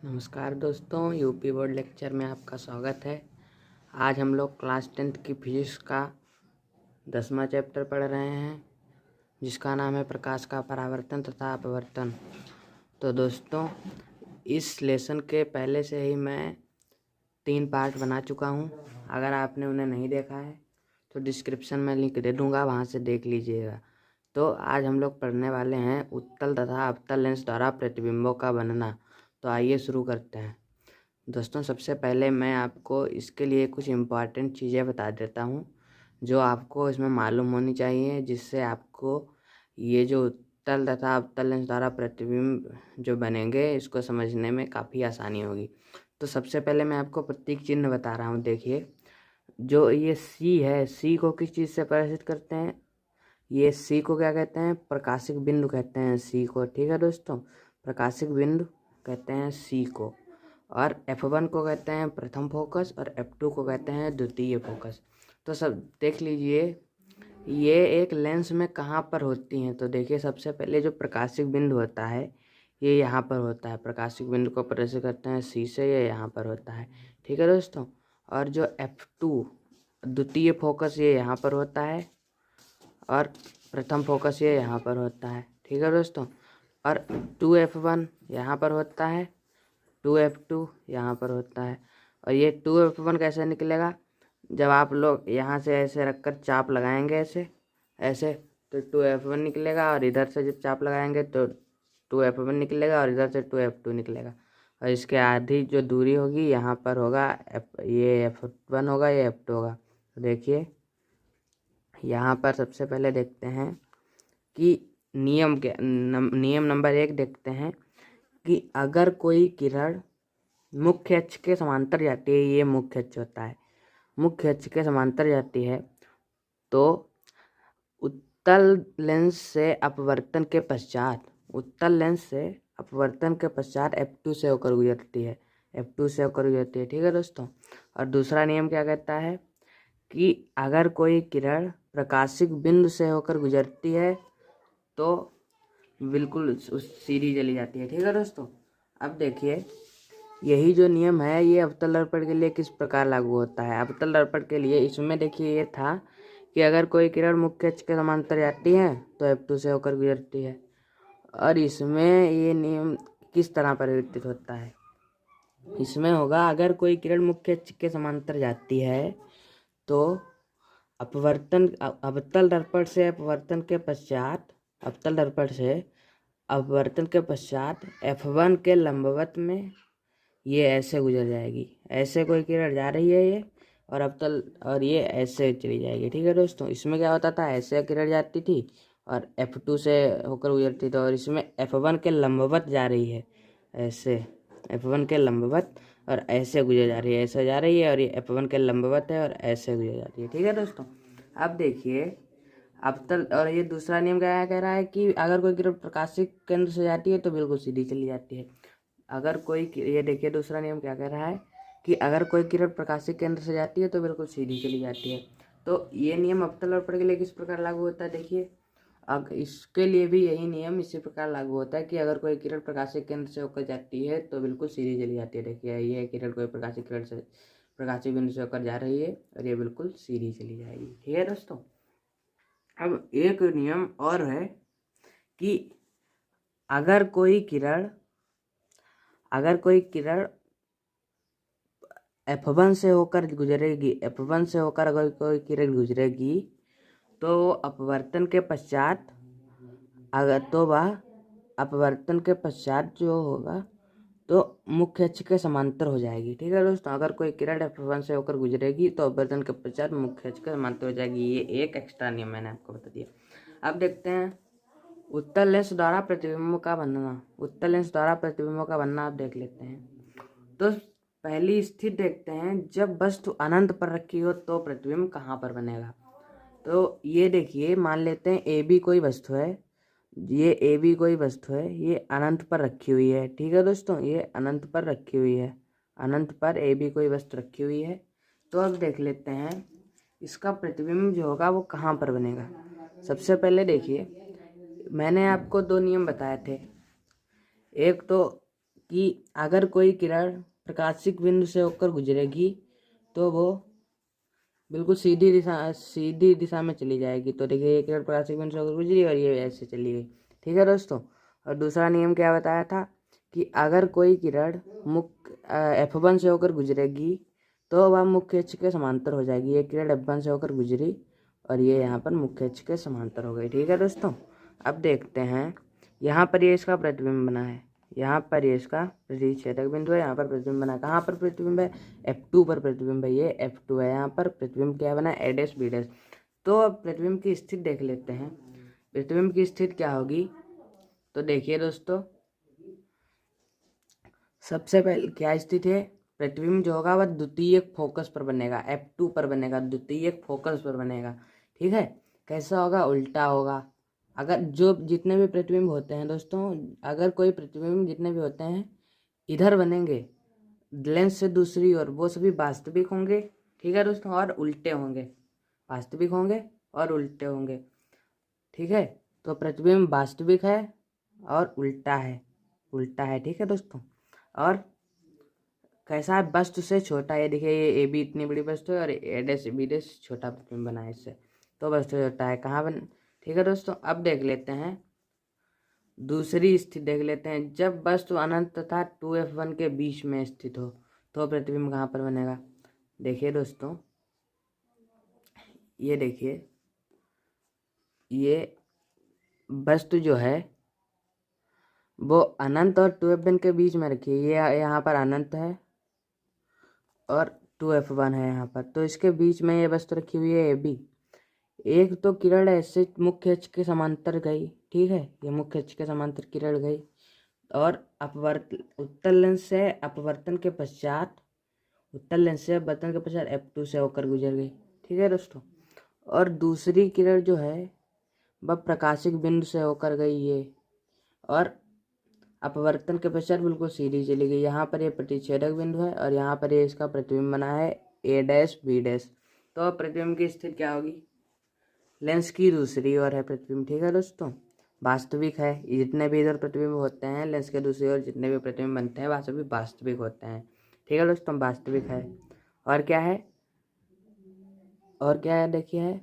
नमस्कार दोस्तों, UP board lecture में आपका स्वागत है। आज हम लोग क्लास 10th की फिजिक्स का 10वां चैप्टर पढ़ रहे हैं, जिसका नाम है प्रकाश का परावर्तन तथा अपवर्तन। तो दोस्तों, इस लेसन के पहले से ही मैं 3 पार्ट बना चुका हूं। अगर आपने उन्हें नहीं देखा है तो डिस्क्रिप्शन में लिंक दे दूंगा, वहां से देख लीजिएगा। तो आज हम लोग पढ़ने वाले हैं उत्तल तथा अवतल लेंस द्वारा प्रतिबिंबों का बनना। तो आइए शुरू करते हैं। दोस्तों, सबसे पहले मैं आपको इसके लिए कुछ इम्पॉर्टेंट चीज़ें बता देता हूँ जो आपको इसमें मालूम होनी चाहिए, जिससे आपको ये जो उत्तल तथा अवतल लेंस द्वारा प्रतिबिंब जो बनेंगे इसको समझने में काफ़ी आसानी होगी। तो सबसे पहले मैं आपको प्रतीक चिन्ह बता रहा हूँ। देखिए, जो ये सी है, सी को किस चीज़ से प्रदर्शित करते हैं? ये सी को क्या कहते हैं? प्रकाशिक बिंदु कहते हैं सी को। ठीक है दोस्तों, प्रकाशिक बिंदु कहते हैं सी को। और F1 को कहते हैं प्रथम फोकस और F2 को कहते हैं द्वितीय फोकस। तो सब देख लीजिए, ये एक लेंस में कहाँ पर होती हैं। तो देखिए, सबसे पहले जो प्रकाशिक बिंदु होता है ये यहाँ पर होता है। प्रकाशिक बिंदु को प्रदर्शित करते हैं सी से, ये यहाँ पर होता है। ठीक है दोस्तों, और जो F2 द्वितीय फोकस ये यहाँ पर होता है और प्रथम फोकस ये यहाँ पर होता है। ठीक है दोस्तों, और 2F1 यहाँ पर होता है, 2F2 यहाँ पर होता है। और ये 2F1 कैसे निकलेगा? जब आप लोग यहाँ से ऐसे रखकर चाप लगाएंगे ऐसे ऐसे, तो 2F1 निकलेगा, और इधर से जब चाप लगाएंगे तो 2F1 निकलेगा, और इधर से 2F2 निकलेगा। और इसके आधी जो दूरी होगी यहाँ पर होगा ये F1 होगा, ये F2 होगा। तो देखिए, यहाँ पर सबसे पहले देखते हैं कि नियम नंबर 1 देखते हैं कि अगर कोई किरण मुख्य अक्ष के समांतर जाती है, ये मुख्य अक्ष होता है, मुख्य अक्ष के समांतर जाती है, तो उत्तल लेंस से अपवर्तन के पश्चात F2 से होकर गुजरती है, F2 से होकर गुजरती है। ठीक है दोस्तों, और दूसरा नियम क्या कहता है कि अगर कोई किरण प्रकाशिक बिंदु से होकर गुजरती है तो बिल्कुल उस सीधी चली जाती है। ठीक है दोस्तों, अब देखिए, यही जो नियम है ये अवतल दर्पण के लिए किस प्रकार लागू होता है। अवतल दर्पण के लिए इसमें देखिए ये था कि अगर कोई किरण मुख्य अक्ष के समांतर जाती है तो F2 से होकर गुजरती है। और इसमें ये नियम किस तरह परिवर्तित होता है? इसमें होगा, अगर कोई किरण मुख्य अक्ष के समांतर जाती है तो अवतल दर्पण से अपवर्तन के पश्चात F1 के लंबवत में ये ऐसे गुजर जाएगी। ऐसे कोई किरण जा रही है ये, और ये ऐसे चली जाएगी। ठीक है दोस्तों, इसमें क्या होता था, ऐसे किरण जाती थी और F2 से होकर गुजरती थी, और इसमें F1 के लंबवत जा रही है, ऐसे F1 के लंबवत, और ऐसे गुजर जा रही है, ऐसे जा रही है, और ये F1 के लंबवत है और ऐसे गुजर जाती है। ठीक है दोस्तों, अब देखिए अवतल, और ये दूसरा नियम क्या कह रहा है कि अगर कोई किरण प्रकाशिक केंद्र से जाती है तो बिल्कुल सीधी चली जाती है। ये देखिए, दूसरा नियम क्या कह रहा है कि अगर कोई किरण प्रकाशिक केंद्र से जाती है तो बिल्कुल सीधी चली जाती है। तो ये नियम अवतल दर्पण के लिए किस प्रकार लागू होता है? देखिए, अब इसके लिए भी यही नियम इसी प्रकार लागू होता है कि अगर कोई किरण प्रकाशिक केंद्र से होकर जाती है तो बिल्कुल सीधी चली जाती है। देखिए, ये किरण कोई प्रकाशिक बिंदु से होकर जा रही है और ये बिल्कुल सीधी चली जाएगी। ठीक है दोस्तों, अब एक नियम और है कि अगर कोई किरण F1 से होकर गुजरेगी, F1 से होकर अगर कोई किरण गुजरेगी तो अपवर्तन के पश्चात जो होगा तो मुख्य अक्ष के समांतर हो जाएगी। ठीक है दोस्तों, अगर कोई किरण F1 से होकर गुजरेगी तो अपवर्तन के पश्चात मुख्य अक्ष के समांतर हो जाएगी। ये एक एक्स्ट्रा नियम मैंने आपको बता दिया। अब देखते हैं उत्तल लेंस द्वारा प्रतिबिंबों का बनना। आप देख लेते हैं। तो पहली स्थिति देखते हैं, जब वस्तु अनंत पर रखी हो तो प्रतिबिंब कहाँ पर बनेगा। तो ये देखिए, मान लेते हैं ए बी कोई वस्तु है, ये अनंत पर रखी हुई है। ठीक है दोस्तों, ये अनंत पर रखी हुई है, अनंत पर ए बी कोई वस्तु रखी हुई है। तो अब देख लेते हैं इसका प्रतिबिंब जो होगा वो कहाँ पर बनेगा। सबसे पहले देखिए, मैंने आपको 2 नियम बताए थे। एक तो कि अगर कोई किरण प्रकाशिक बिंदु से होकर गुजरेगी तो वो बिल्कुल सीधी दिशा में चली जाएगी। तो देखिए ये किरण प्रकाशिक बिंदु से होकर गुजरी और ये ऐसे चली गई। ठीक है दोस्तों। और दूसरा नियम क्या बताया था कि अगर कोई किरण मुख्य F1 से होकर गुजरेगी तो वह मुख्य अक्ष के समांतर हो जाएगी। ये किरण F1 से होकर गुजरी और ये यहाँ पर मुख्य अक्ष के समांतर हो गई। ठीक है दोस्तों। अब देखते हैं, यहाँ पर ये इसका प्रतिबिंब बना है, यहाँ पर ये इसका प्रतिच्छेदक बिंदु है, यहाँ पर प्रतिबिंब बना है। कहाँ पर प्रतिबिंब है? F2 पर प्रतिबिंब है। ये F2 है। यहाँ पर प्रतिबिंब क्या बना है? A' B'। तो अब प्रतिबिंब की स्थिति देख लेते हैं। प्रतिबिंब की स्थिति क्या होगी? तो देखिए दोस्तों, सबसे पहले क्या स्थिति है? प्रतिबिंब जो होगा वह द्वितीयक फोकस पर बनेगा, F2 पर बनेगा, द्वितीयक फोकस पर बनेगा। ठीक है। कैसा होगा? उल्टा होगा। अगर जो जितने भी प्रतिबिंब होते हैं दोस्तों, अगर कोई प्रतिबिंब जितने भी होते हैं इधर बनेंगे लेंस से दूसरी ओर, वो सभी वास्तविक होंगे। ठीक है दोस्तों। और उल्टे होंगे, वास्तविक होंगे और उल्टे होंगे। ठीक है। तो प्रतिबिंब वास्तविक है और उल्टा है, उल्टा है। ठीक है दोस्तों। और कैसा है? वस्तु से छोटा। ये देखिए ये ए बी इतनी बड़ी वस्तु है और A' B' छोटा प्रतिबिंब बना है इससे, तो वस्तु छोटा है। कहाँ बन? ठीक है दोस्तों। अब देख लेते हैं दूसरी स्थिति, देख लेते हैं। जब वस्तु अनंत तथा 2F1 के बीच में स्थित हो तो प्रतिबिंब कहाँ पर बनेगा? देखिए दोस्तों, ये देखिए ये वस्तु जो है वो अनंत और 2F1 के बीच में रखी है। ये यहाँ पर अनंत है और 2F1 है यहाँ पर, तो इसके बीच में ये वस्तु रखी हुई है AB। एक तो किरण ऐसे मुख्य अक्ष के समांतर गई। ठीक है। ये मुख्य अक्ष के समांतर किरण गई और उत्तल लेंस से अपवर्तन के पश्चात F2 से होकर गुजर गई। ठीक है दोस्तों। और दूसरी किरण जो है वह प्रकाशिक बिंदु से होकर गई ये, और अपवर्तन के पश्चात बिल्कुल सीधी चली गई। यहाँ पर ये प्रतिच्छेदक बिंदु है और यहाँ पर ये इसका प्रतिबिंब बना है A' B'। तो अब प्रतिबिंब की स्थिति क्या होगी? लेंस की दूसरी ओर है प्रतिबिंब। ठीक है दोस्तों। वास्तविक है। जितने भी इधर प्रतिबिंब होते हैं लेंस के दूसरी ओर जितने भी प्रतिबिंब बनते हैं वह सभी वास्तविक होते हैं। ठीक है दोस्तों। वास्तविक है। और क्या है? और क्या है? देखिए है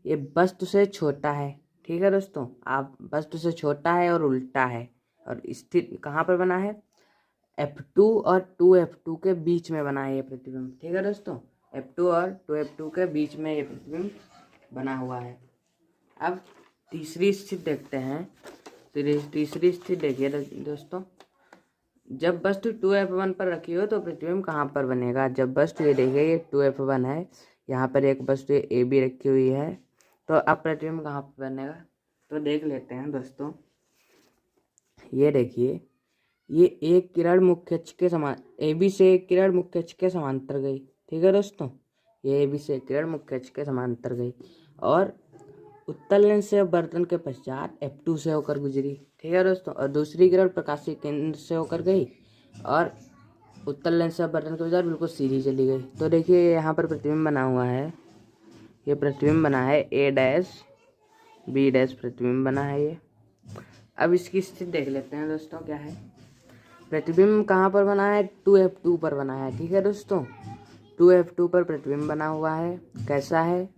ये वस्तु से छोटा है। ठीक है दोस्तों। आप वस्तु से छोटा है और उल्टा है। और स्थित कहाँ पर बना है? F2 और 2F2 के बीच में बना है ये प्रतिबिंब। ठीक है दोस्तों। F2 और 2F2 के बीच में ये प्रतिबिंब बना हुआ है। अब तीसरी स्थिति देखते हैं। तीसरी स्थिति देखिए दोस्तों, जब वस्तु 2F1 पर रखी हो तो प्रतिबिंब कहाँ पर बनेगा? जब वस्तु ये देखिए ये 2F1 है, यहाँ पर एक वस्तु AB रखी हुई है, तो अब प्रतिबिंब कहाँ पर बनेगा? तो देख लेते हैं दोस्तों। ये देखिए ये एक किरण मुख्य अक्ष के समान AB से एक किरण मुख्य अक्ष के समांतर गई। ठीक है दोस्तों। ये AB से एक किरण मुख्य अक्ष के समांतर गई और उत्तल लेंस से अपवर्तन के पश्चात F2 से होकर गुजरी। ठीक है दोस्तों। और दूसरी किरण प्रकाशिक केंद्र से होकर गई और उत्तल लेंस से अपवर्तन के पश्चात बिल्कुल सीधी चली गई। तो देखिए यहाँ पर प्रतिबिंब बना हुआ है, ये प्रतिबिंब बना है A' B' प्रतिबिंब बना है ये। अब इसकी स्थिति देख लेते हैं दोस्तों क्या है। प्रतिबिंब कहाँ पर बना है? 2F2 पर बना है। ठीक है दोस्तों। 2F2 पर प्रतिबिंब बना हुआ है। कैसा है?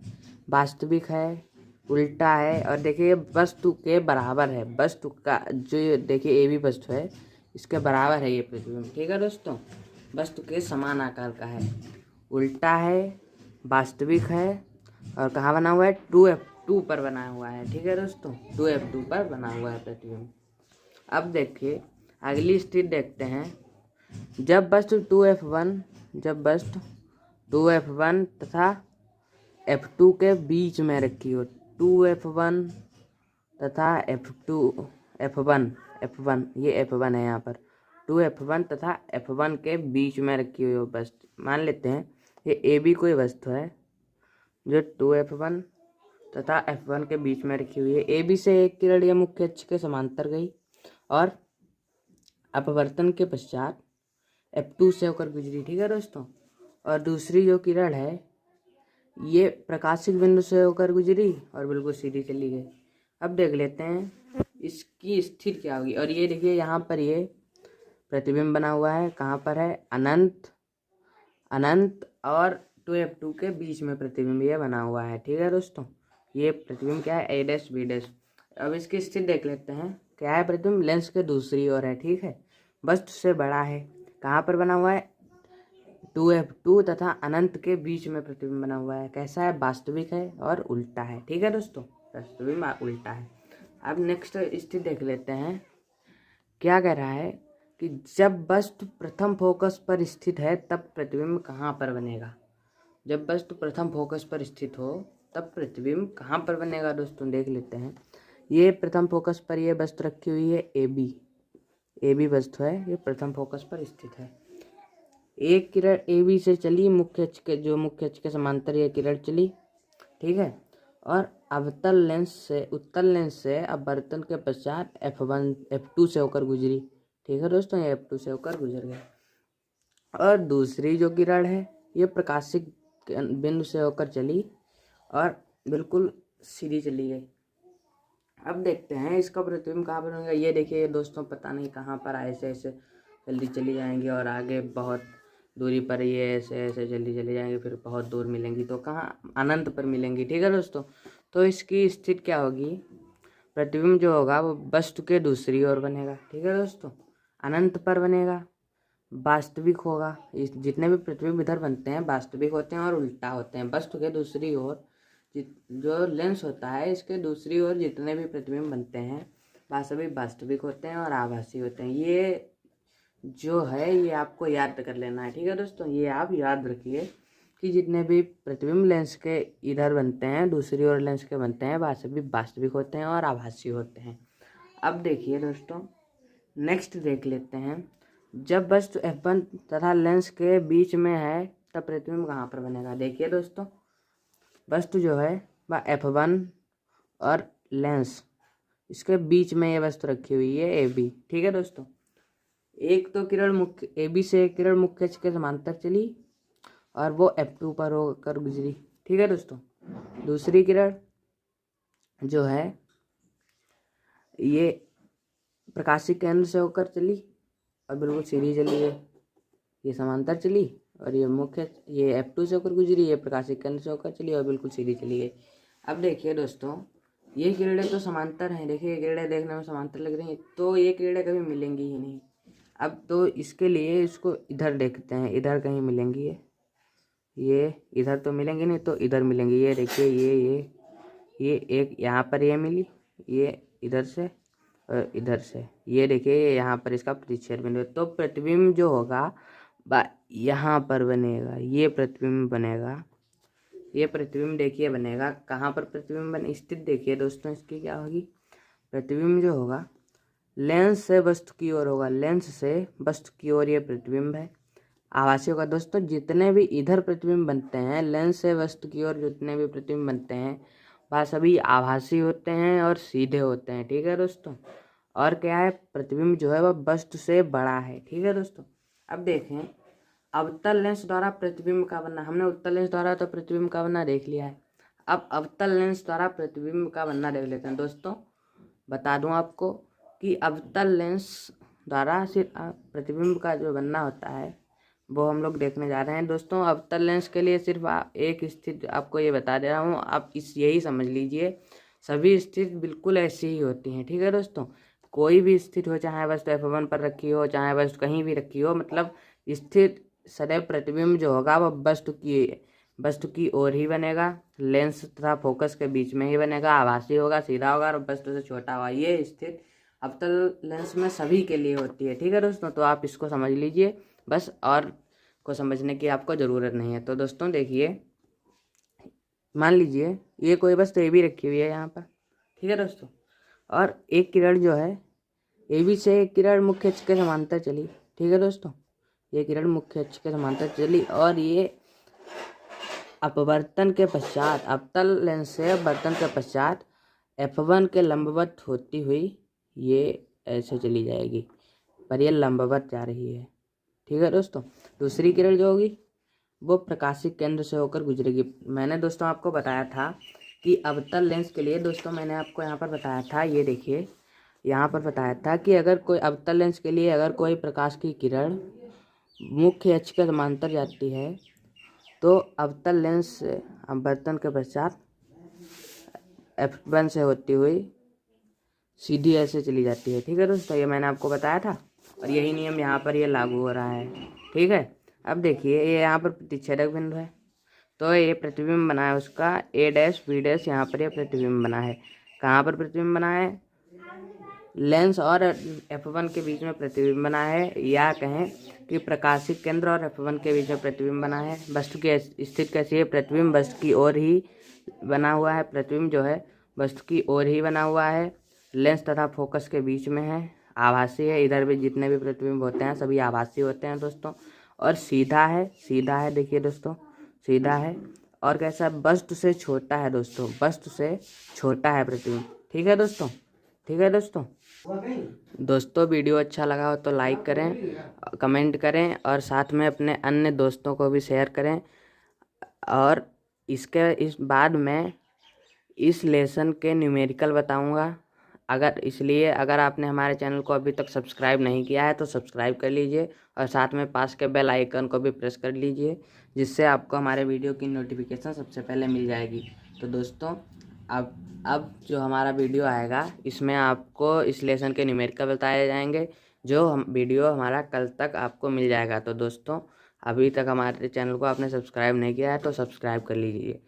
वास्तविक है, उल्टा है और देखिए वस्तु के बराबर है। वस्तु का जो ये देखिए AB वस्तु है इसके बराबर है ये प्रतिबिंब। ठीक है दोस्तों। वस्तु के समान आकार का है, उल्टा है, वास्तविक है और कहाँ बना हुआ है? 2F2 पर बना हुआ है। ठीक है दोस्तों। 2F2 पर बना हुआ है प्रतिबिंब। अब देखिए अगली स्थिति देखते हैं। जब वस्तु 2F1 तथा F2 के बीच में रखी हो, 2F1 तथा F1 ये F1 है यहाँ पर, 2F1 तथा F1 के बीच में रखी हुई वस्तु, मान लेते हैं ये AB कोई वस्तु है जो 2F1 तथा F1 के बीच में रखी हुई है। AB से एक किरण या मुख्य अक्ष के समांतर गई और अपवर्तन के पश्चात F2 से होकर गुजरी। ठीक है दोस्तों। और दूसरी जो किरण है ये प्रकाशिक बिंदु से होकर गुजरी और बिल्कुल सीधी चली गई। अब देख लेते हैं इसकी स्थिति क्या होगी। और ये देखिए यहाँ पर ये प्रतिबिंब बना हुआ है। कहाँ पर है? अनंत और 2f2 के बीच में प्रतिबिंब ये बना हुआ है। ठीक है दोस्तों, ये प्रतिबिंब क्या है? a dash b dash. अब इसकी स्थिति देख लेते हैं। क्या है? प्रतिबिंब लेंस के दूसरी ओर है। ठीक है, वस्तु से बड़ा है। कहाँ पर बना हुआ है? 2f2 तथा अनंत के बीच में प्रतिबिंब बना हुआ है। कैसा है? वास्तविक है और उल्टा है। ठीक है दोस्तों, प्रतिबिंब उल्टा है। अब नेक्स्ट स्थिति देख लेते हैं। क्या कह रहा है कि जब वस्तु प्रथम फोकस पर स्थित है तब प्रतिबिंब कहाँ पर बनेगा? जब वस्तु प्रथम फोकस पर स्थित हो तब प्रतिबिंब कहाँ पर बनेगा? दोस्तों देख लेते हैं। ये प्रथम फोकस पर ये वस्तु रखी हुई है ए बी वस्तु है, ये प्रथम फोकस पर स्थित है। एक किरण ए बी से चली, मुख्य अक्ष के समांतर ये किरण चली। ठीक है, और उत्तल लेंस से अपवर्तन के पश्चात F2 से होकर गुजरी। ठीक है दोस्तों, ये F2 से होकर गुजर गया। और दूसरी जो किरण है ये प्रकाशिक बिंदु से होकर चली और बिल्कुल सीधी चली गई। अब देखते हैं इसका प्रतिबिंब कहाँ पर होगा। ये देखिए दोस्तों, पता नहीं कहाँ पर ऐसे ऐसे जल्दी चली जाएंगी और आगे बहुत दूरी पर ये ऐसे ऐसे जल्दी चली जाएंगी, फिर बहुत दूर मिलेंगी तो कहाँ? अनंत पर मिलेंगी। ठीक है दोस्तों, तो इसकी स्थिति क्या होगी? प्रतिबिंब जो होगा वो वस्तु के दूसरी ओर बनेगा। ठीक है दोस्तों, अनंत पर बनेगा, वास्तविक होगा। इस जितने भी प्रतिबिंब इधर बनते हैं वास्तविक होते हैं और उल्टा होते हैं। वस्तु के दूसरी ओर जो लेंस होता है इसके दूसरी ओर जितने भी प्रतिबिंब बनते हैं वास्तविक होते हैं और आभासी होते हैं। ये जो है ये आपको याद कर लेना है। ठीक है दोस्तों, ये आप याद रखिए कि जितने भी प्रतिबिंब लेंस के इधर बनते हैं दूसरी ओर लेंस के बनते हैं वास्तविक होते हैं और आभासी होते हैं। अब देखिए दोस्तों, नेक्स्ट देख लेते हैं। जब वस्तु F1 तथा लेंस के बीच में है तब प्रतिबिंब कहाँ पर बनेगा? देखिए दोस्तों, वस्तु जो है वह F1 और लेंस इसके बीच में ये वस्तु रखी हुई है AB। ठीक है दोस्तों, एक तो किरण AB से एक किरण मुख्य अक्ष के समांतर चली और वो F2 पर होकर गुजरी। ठीक है दोस्तों, दूसरी किरण जो है ये प्रकाशिक केंद्र से होकर चली और बिल्कुल सीधी चली गई। ये समांतर चली और ये F2 से होकर गुजरी, ये प्रकाशिक केंद्र से होकर चली और बिल्कुल सीधी चली गई। अब देखिए दोस्तों, ये किरणें तो समांतर हैं। देखिए ये किरणें देखने में समांतर लग रही हैं, तो ये किरणें कभी मिलेंगी ही नहीं। अब तो इसके लिए इसको इधर देखते हैं, इधर कहीं मिलेंगी ये इधर तो मिलेंगी नहीं, तो इधर मिलेंगी। ये देखिए ये एक यहाँ पर ये मिली, ये इधर से और इधर से ये देखिए यहाँ पर इसका प्रतिच्छेद बिंदु। तो प्रतिबिंब जो होगा यहाँ पर बनेगा, ये प्रतिबिंब बनेगा। ये प्रतिबिंब देखिए बनेगा कहाँ पर? प्रतिबिंब बने स्थिति देखिए दोस्तों, इसकी क्या होगी? प्रतिबिंब जो होगा लेंस से वस्तु की ओर होगा, लेंस से वस्तु की ओर ये प्रतिबिंब है। आभासी होगा दोस्तों, जितने भी इधर प्रतिबिंब बनते हैं लेंस से वस्तु की ओर जितने भी प्रतिबिंब बनते हैं वह सभी आभासी होते हैं और सीधे होते हैं। ठीक है दोस्तों, और क्या है? प्रतिबिंब जो है वह वस्तु से बड़ा है। ठीक है दोस्तों, अब देखें अवतल लेंस द्वारा प्रतिबिंब का बनना। हमने उत्तल लेंस द्वारा तो प्रतिबिंब का बनना देख लिया है, अब अवतल लेंस द्वारा प्रतिबिंब का बनना देख लेते हैं। दोस्तों बता दूं आपको कि अवतल लेंस द्वारा सिर्फ प्रतिबिंब का जो बनना होता है वो हम लोग देखने जा रहे हैं। दोस्तों अवतल लेंस के लिए सिर्फ एक स्थिति आपको ये बता दे रहा हूँ, आप यही समझ लीजिए सभी स्थिति बिल्कुल ऐसी ही होती हैं। ठीक है दोस्तों, कोई भी स्थिति हो, चाहे वस्तु F1 पर रखी हो चाहे वस्तु कहीं भी रखी हो, मतलब स्थिति सदैव प्रतिबिंब जो होगा वह वस्तु की ओर ही बनेगा, लेंस तथा फोकस के बीच में ही बनेगा, आभासी होगा, सीधा होगा और वस्तु से छोटा होगा। ये स्थिति अवतल लेंस में सभी के लिए होती है। ठीक है दोस्तों, तो आप इसको समझ लीजिए बस, और को समझने की आपको ज़रूरत नहीं है। तो दोस्तों देखिए, मान लीजिए ये कोई वस्तु ए बी रखी हुई है यहाँ पर। ठीक है दोस्तों, और एक किरण जो है ए बी से एक किरण मुख्य अक्ष के समांतर चली। ठीक है दोस्तों, ये किरण मुख्य अक्ष के समांतर चली और ये अपवर्तन के पश्चात अवतल लेंस से अपवर्तन के पश्चात F1 के लंबवत होती हुई ये ऐसे चली जाएगी, पर ये लंबवत जा रही है। ठीक है दोस्तों, दूसरी किरण जो होगी वो प्रकाशिक केंद्र से होकर गुजरेगी। मैंने दोस्तों आपको बताया था कि अवतल लेंस के लिए, दोस्तों मैंने आपको यहाँ पर बताया था, ये देखिए यहाँ पर बताया था कि अगर कोई अवतल लेंस के लिए अगर कोई प्रकाश की किरण मुख्य अक्ष के समांतर जाती है तो अवतल लेंस अपवर्तन के पश्चात f1 से होती हुई सीधी ऐसे चली जाती है। ठीक है दोस्तों, ये मैंने आपको बताया था और यही नियम यहाँ पर ये लागू हो रहा है। ठीक है, अब देखिए ये यहाँ पर प्रतिच्छेदक बिंदु है तो ये प्रतिबिंब बना है उसका a डैश b डैश, यहाँ पर ये प्रतिबिंब बना है। कहाँ पर प्रतिबिंब बना है? लेंस और f1 के बीच में प्रतिबिंब बना है, या कहें कि प्रकाशिक केंद्र और f1 के बीच में प्रतिबिंब बना है। वस्तु की स्थिति कैसी है? प्रतिबिंब वस्तु की ओर ही बना हुआ है, प्रतिबिंब जो है वस्तु की ओर ही बना हुआ है। लेंस तथा फोकस के बीच में है, आभासी है। इधर भी जितने भी प्रतिबिंब होते हैं सभी आभासी होते हैं दोस्तों। और सीधा है, सीधा है, देखिए दोस्तों सीधा है। और कैसा? वस्तु से छोटा है दोस्तों, वस्तु से छोटा है प्रतिबिंब। ठीक है दोस्तों, ठीक है दोस्तों वीडियो अच्छा लगा हो तो लाइक करें, कमेंट करें और साथ में अपने अन्य दोस्तों को भी शेयर करें। और इस बाद में इस लेसन के न्यूमेरिकल बताऊंगा। अगर आपने हमारे चैनल को अभी तक सब्सक्राइब नहीं किया है तो सब्सक्राइब कर लीजिए और साथ में पास के बेल आइकन को भी प्रेस कर लीजिए, जिससे आपको हमारे वीडियो की नोटिफिकेशन सबसे पहले मिल जाएगी। तो दोस्तों अब जो हमारा वीडियो आएगा इसमें आपको इस लेसन के न्यूमेरिकल बताए जाएंगे, जो वीडियो हमारा कल तक आपको मिल जाएगा। तो दोस्तों अभी तक हमारे चैनल को आपने सब्सक्राइब नहीं किया है तो सब्सक्राइब कर लीजिए।